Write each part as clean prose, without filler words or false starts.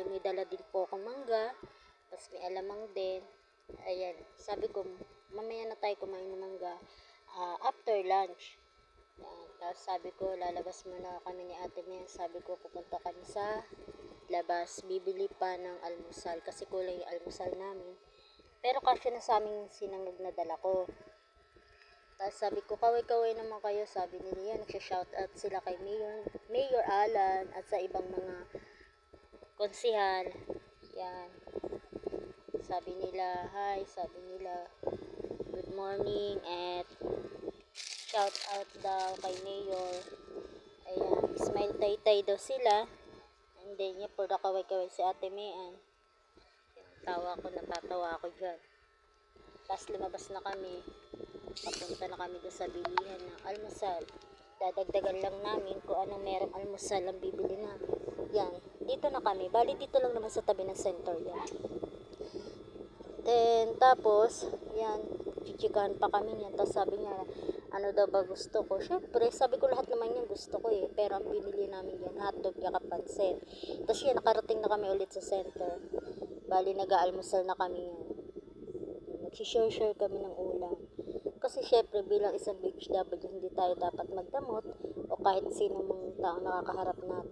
may dala din po akong mangga, tapos may alamang din. Ayan, sabi ko, mamaya na tayo kumain ng mangga after lunch. Yan, tapos sabi ko, lalabas muna kami ni Ate Mel. Sabi ko, pupunta kami sa labas, bibili pa ng almusal kasi kulay yung almusal namin. Pero kasi na sa aming sinangag na dala ko. Tapos sabi ko, kaway-kaway naman kayo, sabi nila yan, nagsha-shoutout sila kay Mayor Alan at sa ibang mga konsihal. Yan. Sabi nila, hi, sabi nila, good morning, at shoutout daw kay Mayor. Ayan, smile tay-tay daw sila. And then, yan, puro kaway-kaway si Ate Mayan. Tawa ko, natatawa ako dyan. Tapos lumabas na kami. Papunta na kami doon sa bilihan ng almusal. Dadagdagan lang namin kung anong merong almusal ang bibili namin. Yan, dito na kami. Bali, dito lang naman sa tabi ng center yan. Then, tapos, yan, chichikahan pa kami yan. Tapos sabi niya, ano daw ba gusto ko? Syempre, sabi ko lahat naman yung gusto ko eh. Pero ang binili namin yan, hotdog at pansit. Tapos yan, nakarating na kami ulit sa center. Bali, nag-aalmusal na kami yan. Nagsishare-share kami ng ulam. Kasi syempre bilang isang BHW, hindi tayo dapat magdamot o kahit sino mang taong nakakaharap natin.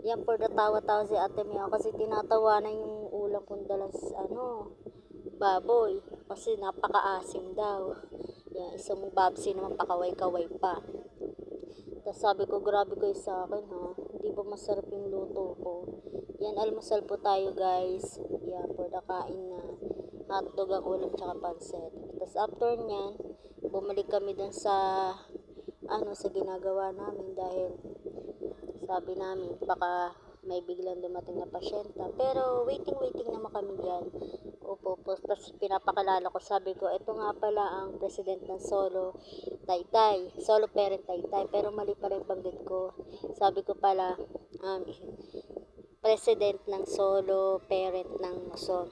Yan, for the tawa-tawa si Ate Mia kasi tinatawanan yung ulam kong dalas baboy. Kasi napakaasim daw. Yan, isang babsi naman pakaway-kaway pa. Tapos sabi ko, grabe kayo sa akin ha. Hindi ba masarap yung luto ko? Yan, almusal po tayo guys. Yan, for the kain na hotdog ang ulam tsaka pansit. Tapos after nyan, bumalik kami dun sa sa ginagawa namin dahil sabi namin baka may biglang dumating na pasyenta. Pero waiting naman kami dyan. Opo. Tapos pinapakalala ko, sabi ko, ito nga pala ang president ng Solo Taytay. Solo Parent Taytay. Pero mali pala yung banggit ko. Sabi ko pala, president ng Solo Parent ng Luzon.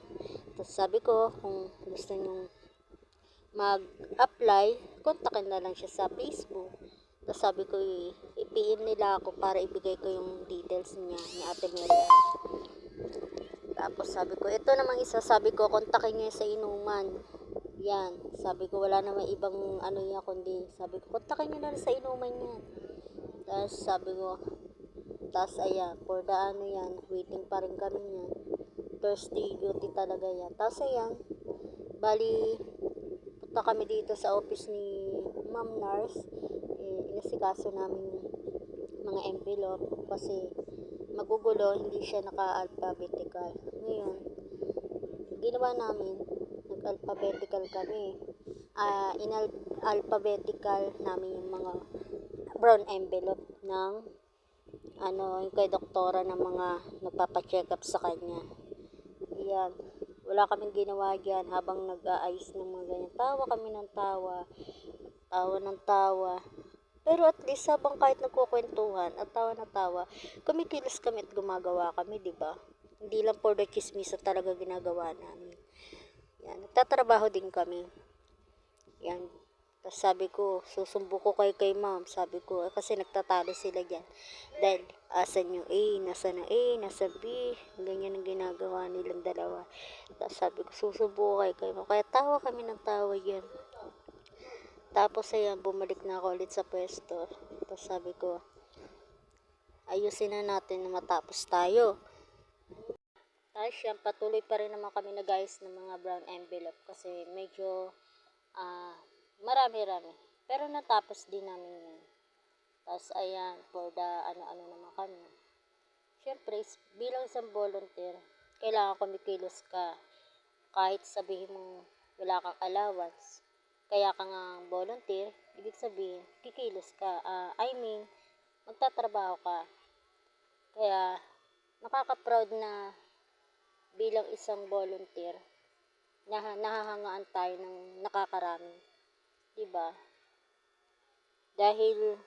Tapos sabi ko, kung gusto nyong mag-apply, kontakin na lang siya sa Facebook. Tapos sabi ko, i-PM nila ako para ibigay ko yung details niya ni Ate Mela. Tapos sabi ko, ito namang isa, sabi ko, kontakin niya sa inuman. Yan, sabi ko, wala namang ibang niya, kundi, sabi ko, kontakin niyo na sa inuman yan. Tapos sabi ko, tapos ayan, for the yan, waiting pa rin kami yan. Thursday duty talaga yan. Tapos ayan, bali, punta kami dito sa office ni Ma'am Nurse. Inasikaso namin mga envelope kasi magugulo, hindi siya naka-alphabetical. Ngayon, ginawa namin, nag-alphabetical kami. In-alphabetical namin yung mga brown envelope ng yung kay doktora ng mga nagpapacheck up sa kanya. Yan. Wala kaming ginawa dyan habang nag-aayos ng mga ganyan. Tawa kami ng tawa. Tawa ng tawa. Pero at least habang kahit nagkukwentuhan at tawa na tawa, kumikilos kami at gumagawa kami, di ba? Hindi lang for the chismis at talaga ginagawa namin. Yan. Nagtatrabaho din kami. Yan. Tapos sabi ko, susumbo ko kay ma'am. Sabi ko, kasi nagtatalo sila dyan. Dahil, asan yung A, nasa na A, nasa B. Ganyan ang ginagawa nilang dalawa. Tapos sabi ko, susumbo ko kay ma'am. Kaya tawa kami ng tawa yan. Tapos ayan, bumalik na ako ulit sa pwesto. Tapos sabi ko, ayusin na natin na matapos tayo. Tapos yan, patuloy pa rin naman kami nag-ayos ng mga brown envelope. Kasi medyo, marami-rami. Pero natapos din namin yan. Tapos ayan, for the naman kami. Siyempre, bilang isang volunteer, kailangan kumikilos ka. Kahit sabihin mo wala kang allowance, kaya ka nga volunteer, ibig sabihin, kikilos ka. Magtatrabaho ka. Kaya, nakaka-proud na bilang isang volunteer, nahahangaan tayo ng nakakarami. Diba? Dahil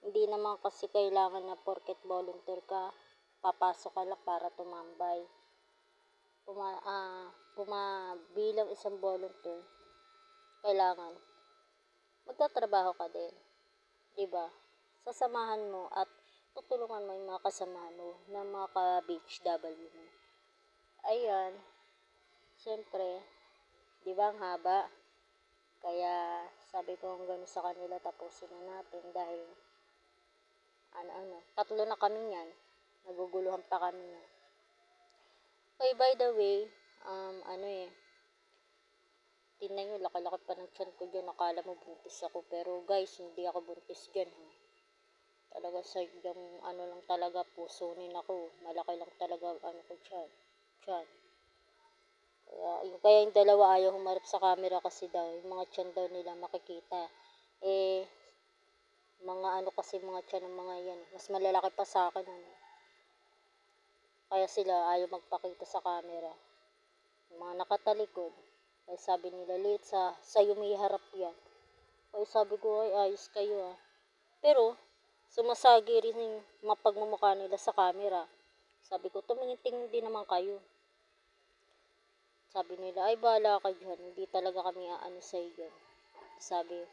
hindi naman kasi kailangan na porket volunteer ka, papasok ka lang para tumambay. Bilang isang volunteer, kailangan magtatrabaho ka din. Diba? Sasamahan mo at tutulungan mo yung mga kasama mo na mga ka-BHW mo. Ayan, syempre, di ba ang haba? Kaya sabi ko hanggang sa kanila tapusin na natin dahil tatlo na kami yan. Naguguluhan pa kami yan. Okay, by the way, tingnan nyo, laki-laki pa ng tiyan ko dyan. Akala mo buntis ako. Pero guys, hindi ako buntis dyan. Ha? Talaga sadyang lang talaga, pusunin ako. Malaki lang talaga ko dyan. Tiyan. Kaya yung dalawa ayaw humarap sa camera kasi daw, yung mga tiyan daw nila makikita. Mga kasi mga tiyan ng mga yan. Mas malalaki pa sa akin. Kaya sila ayaw magpakita sa camera. Yung mga nakatalikod. Kaya sabi nila, Lit, sa'yo may harap yan. Kaya sabi ko, ay ayos kayo Pero, sumasagi rin yung mga pagmumukha nila sa camera. Sabi ko, tumingin-tingin din naman kayo. Sabi nila, ay bahala ka dyan. Hindi talaga kami sa'yo dyan. Sabi,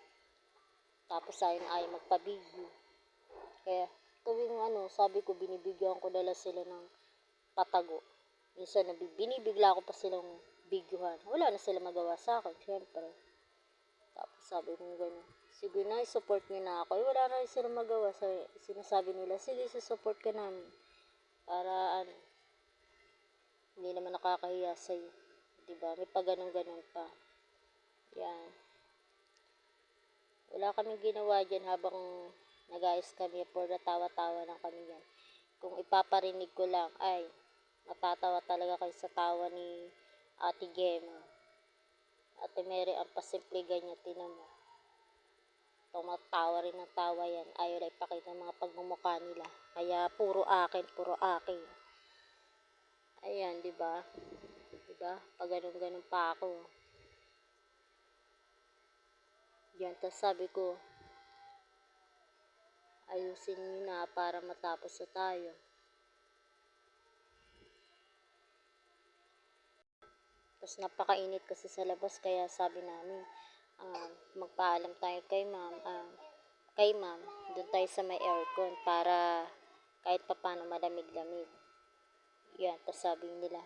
tapos ayaw magpa-video. Kaya, tuwing sabi ko, binibigyan ko dala sila ng patago. Minsan, binibigla ko pa silang videohan. Wala na sila magawa sa akin, syempre. Tapos sabi mo gano'n, sige na, support niyo na ako. Wala na rin silang magawa. Sinasabi nila, sige, support ka namin. Para hindi naman nakakahiya sa'yo. Diba? May pa ganun-ganun pa. Yan. Wala kaming ginawa dyan habang nag-ayos kami for tawa-tawa lang kami yan. Kung ipaparinig ko lang, ay, matatawa talaga kayo sa tawa ni Ate Gemma. Ate Mary, ang pasimple ganyan, tinan mo. Tumatawa rin ng tawa yan. Ayaw na ipakita ng mga pagmumukha nila. Kaya puro akin, puro akin. Ayan, diba? Diba? Pag ganun-ganun pa ako. Yan, tas sabi ko, ayusin nyo na para matapos na tayo. Tapos napakainit kasi sa labas, kaya sabi namin, magpaalam tayo kay ma'am, doon tayo sa may aircon para kahit papano malamig-lamig. Yan, tapos sabi nila,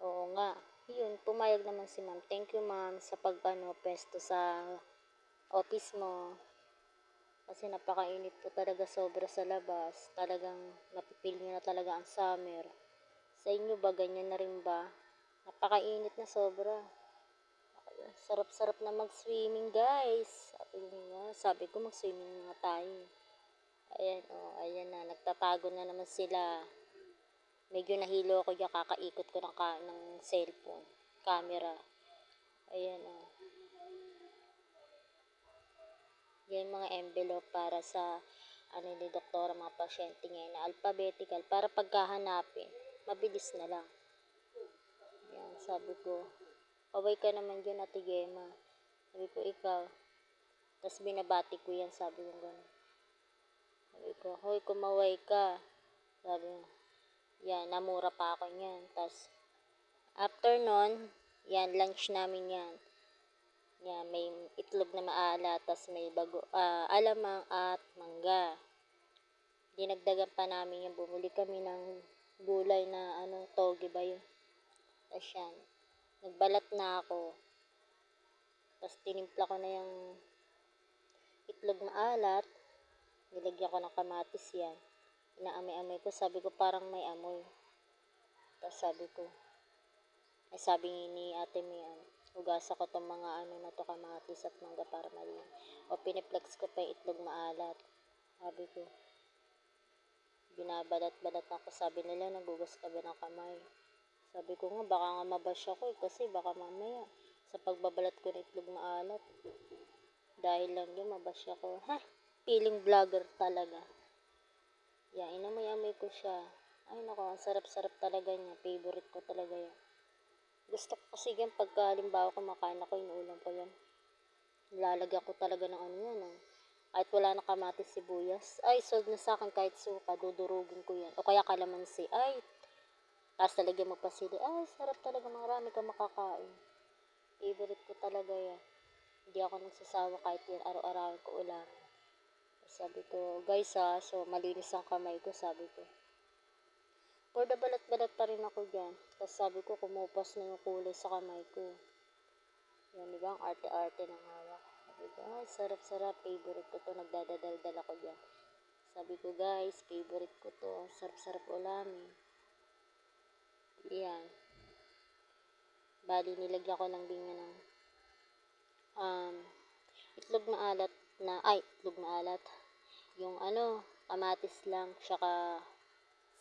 oo nga, yun, pumayag naman si ma'am. Thank you ma'am sa pwesto sa office mo. Kasi napakainit po talaga sobra sa labas. Talagang napipil nyo na talaga ang summer. Sa inyo ba, ganyan na rin ba? Napakainit na sobra. Sarap-sarap na mag-swimming guys. Sabi ko mag-swimming nga tayo. Ayan ayan na, nagtatago na naman sila. Medyo nahilo ako dyan, kakaikot ko ng cellphone, camera. Ayan Yan mga envelope para sa ni doktora, mga pasyente ngayon na alphabetical para pagkahanapin, mabilis na lang. Yan, sabi ko, away ka naman dyan, Ate Gemma. Sabi ko, ikaw. Tapos binabati ko yan, sabi ko gano'n. Sabi ko, hoy, kumaway ka. Sabi ko, yan, namura pa ako yan. Tapos, after nun, yan, lunch namin yan. Yan, may itlog na maala, tapos may alamang at mangga. Dinagdagan pa namin yung bumili kami ng gulay na toge ba yun. Tapos yan, nagbalat na ako. Tapos tinimpla ko na yung itlog maalat. Nilagyan ko ng kamatis yan. Inaamay-amay ko, sabi ko parang may amoy. Tapos sabi ni Ate Mian, hugasa ko itong mga kamatis at mangga para maliit. O piniplex ko pa yung itlog maalat. Sabi ko, binabalat-balat ako. Sabi nila, nagugas ka ba ng kamay? Sabi ko nga, baka nga mabash ako kasi baka mamaya sa pagbabalat ko ng itlog maalat, dahil lang yun, mabash ako. Feeling vlogger talaga. Yan, inamoy-amoy ko siya. Ay nako, ang sarap-sarap talaga niya. Favorite ko talaga yan. Gusto ko kasi yan pagka halimbawa kumakain ako, inuulam ko yan. Lalagyan ko talaga ng yan. Kahit wala na kamatis, sibuyas. Ay, sold na sa akin kahit suka, dudurugin ko yan. O kaya kalamansi. Ay, tapos talagyan mo pa sili. Ay, sarap talaga, marami ka makakain. Favorite ko talaga yan. Hindi ako nagsasawa kahit yan, araw-araw ko ulam. Sabi ko, guys so malinis ang kamay ko, sabi ko. For the balat-balat pa rin ako dyan. Tapos sabi ko, kumupas na yung kulay sa kamay ko. Yan, diba? Ang arte-arte ng hawak. Sabi ko, ay, sarap-sarap. Favorite ko to. Nagdadaldal ako dyan. Sabi ko, guys, favorite ko to. Sarap-sarap ulamin. Yan. Bali, nilagyan ko lang din ng itlog na alat itlog na alat. Yung kamatis lang, tsaka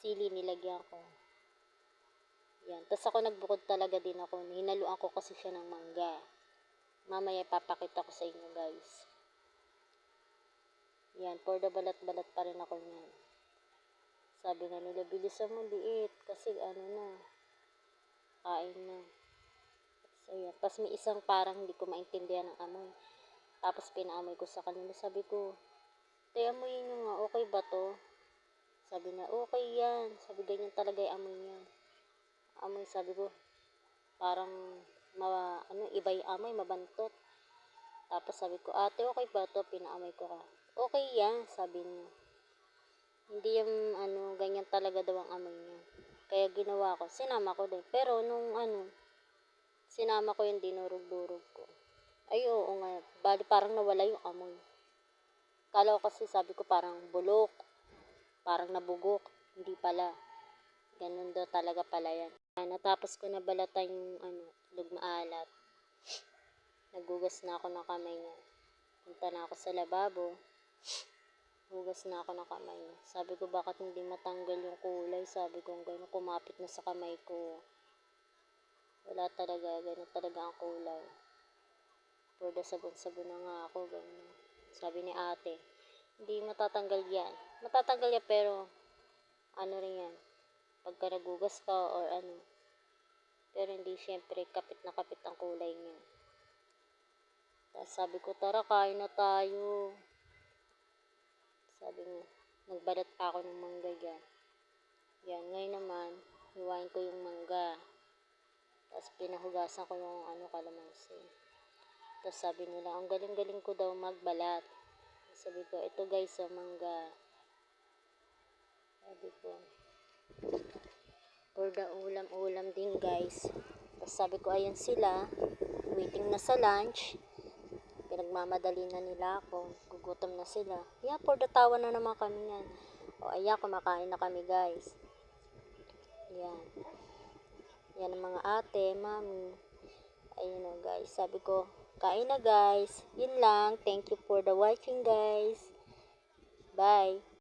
sili nilagyan ko. Yan. Tapos ako nagbukod talaga din ako. Hinaluan ko kasi siya ng mangga. Mamaya ipapakita ko sa inyo, guys. Yan. For the balat-balat pa rin ako niyan. Sabi nga nila, bilisan mo, liit. Kasi na, kain na. So, yan. Tapos may isang parang hindi ko maintindihan ng amoy. Tapos pinaamoy ko sa kanila. Sabi ko, amoyin nyo nga, okay ba to? Sabi na, okay yan. Sabi, ganyan talaga yung amoy niya. Amoy, sabi ko, parang, iba yung amoy, mabantot. Tapos sabi ko, ate, okay ba to? Pinaamoy ko ka. Okay yan, sabi niya. Hindi yung, ganyan talaga daw ang amoy niya. Kaya ginawa ko, sinama ko din. Pero, nung, sinama ko yung dinurog-durog ko. Ay, oo nga. Bali, parang nawala yung amoy. Kala ko kasi, sabi ko, parang bulok. Parang nabugok. Hindi pala. Ganun daw talaga pala yan. Natapos ko na balatan yung, itlog maalat. Nagugas na ako ng kamay niya. Punta na ako sa lababo. Hugas na ako ng kamay niya. Sabi ko, bakit hindi matanggal yung kulay? Sabi ko, gano'n, kumapit na sa kamay ko. Wala talaga, gano'n talaga ang kulay. Puro sabon-sabon na nga ako, gano'n. Sabi ni ate, hindi matatanggal yan. Matatanggal yan, pero, rin yan. Pagka nagugas ka, or pero hindi syempre, kapit na kapit ang kulay niya. Tapos sabi ko, tara, kain na tayo. Sabi niya, nagbalat pa ako ng mangga dyan. Yan, ngayon naman, hiwain ko yung mangga. Tapos pinahugasan ko yung kalamansi. Tapos sabi nila, ang galing-galing ko daw magbalat. Sabi ko, ito guys, mangga. Sabi ko, for the ulam-ulam din guys. Tapos sabi ko, ayan sila, waiting na sa lunch. Pinagmamadali na nila ako, gugutom na sila. Yeah, for the tawa na naman kami yan. O ayan, kumakain na kami guys. Yan. Yan ang mga ate, mami. Ayun o guys, sabi ko, kain na guys. Yun lang, thank you for the watching guys. Bye.